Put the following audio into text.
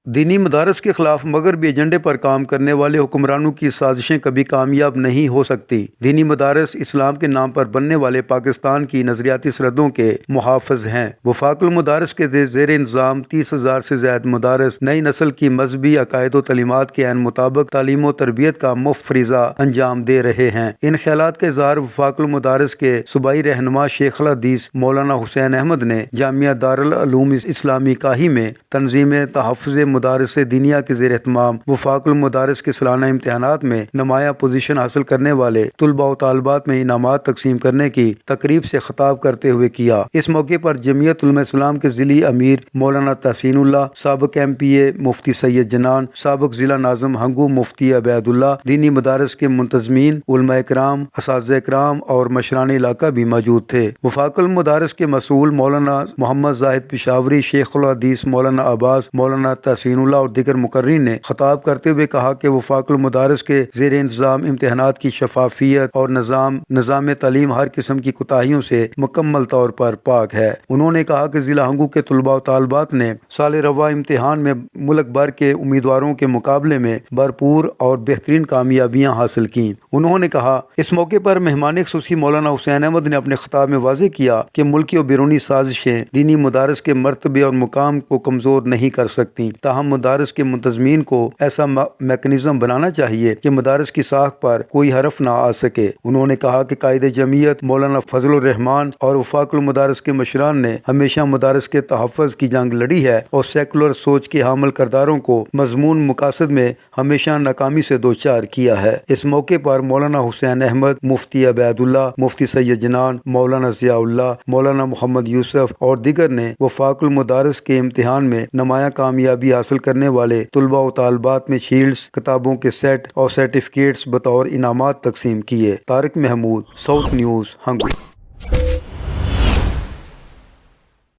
دینی مدارس کے خلاف مغربی ایجنڈے پر کام کرنے والے حکمرانوں کی سازشیں کبھی کامیاب نہیں ہو سکتی۔ دینی مدارس اسلام کے نام پر بننے والے پاکستان کی نظریاتی سرحدوں کے محافظ ہیں۔ وفاق المدارس کے زیر انتظام 30,000 سے زائد مدارس نئی نسل کی مذہبی عقائد و تعلیمات کے عین مطابق تعلیم و تربیت کا مفت فریضہ انجام دے رہے ہیں۔ ان خیالات کا اظہار وفاق المدارس کے صوبائی رہنما شیخ الحدیث مولانا حسین احمد نے جامعہ دارالعلوم اسلامی کاہی میں تنظیم تحفظ مدارس دینیہ کے زیر اہتمام وفاق المدارس کے سالانہ امتحانات میں نمایاں پوزیشن حاصل کرنے والے طلباء و طالبات میں انعامات تقسیم کرنے کی تقریب سے خطاب کرتے ہوئے کیا۔ اس موقع پر جمعیت علماء اسلام کے ضلعی امیر مولانا تحسین اللہ، سابق MPA مفتی سید جنان، سابق ضلع ناظم ہنگو مفتی عبید اللہ، دینی مدارس کے منتظمین، علماء کرام، اساتذہ کرام اور مشران علاقہ بھی موجود تھے۔ وفاق المدارس کے مسئول مولانا محمد زاہد پشاوری، شیخ الحدیث مولانا عباس، مولانا تحسین اللہ اور دیگر مقررین نے خطاب کرتے ہوئے کہا کہ وفاق المدارس کے زیر انتظام امتحانات کی شفافیت اور نظام تعلیم ہر قسم کی کوتاہیوں سے مکمل طور پر پاک ہے۔ انہوں نے کہا کہ ضلع ہنگو کے طلباء و طالبات نے سال رواں امتحان میں ملک بھر کے امیدواروں کے مقابلے میں بھرپور اور بہترین کامیابیاں حاصل کیں۔ انہوں نے کہا اس موقع پر مہمان خصوصی مولانا حسین احمد نے اپنے خطاب میں واضح کیا کہ ملکی اور بیرونی سازشیں دینی مدارس کے مرتبے اور مقام کو کمزور نہیں کر سکتی، تاہم مدارس کے منتظمین کو ایسا میکانزم بنانا چاہیے کہ مدارس کی ساکھ پر کوئی حرف نہ آ سکے۔ انہوں نے کہا کہ قائد جمعیت مولانا فضل الرحمان اور وفاق المدارس کے مشران نے ہمیشہ مدارس کے تحفظ کی جنگ لڑی ہے اور سیکولر سوچ کے حامل کرداروں کو مضمون مقاصد میں ہمیشہ ناکامی سے دوچار کیا ہے۔ اس موقع پر مولانا حسین احمد، مفتی عبید اللہ، مفتی سید جنان، مولانا ضیاء اللہ، مولانا محمد یوسف اور دیگر نے وفاق المدارس کے امتحان میں نمایاں کامیابی حاصل کرنے والے طلباء و طالبات میں شیلڈز، کتابوں کے سیٹ اور سرٹیفکیٹس بطور انعامات تقسیم کیے۔ Tariq Mahmood, south news, Hangu.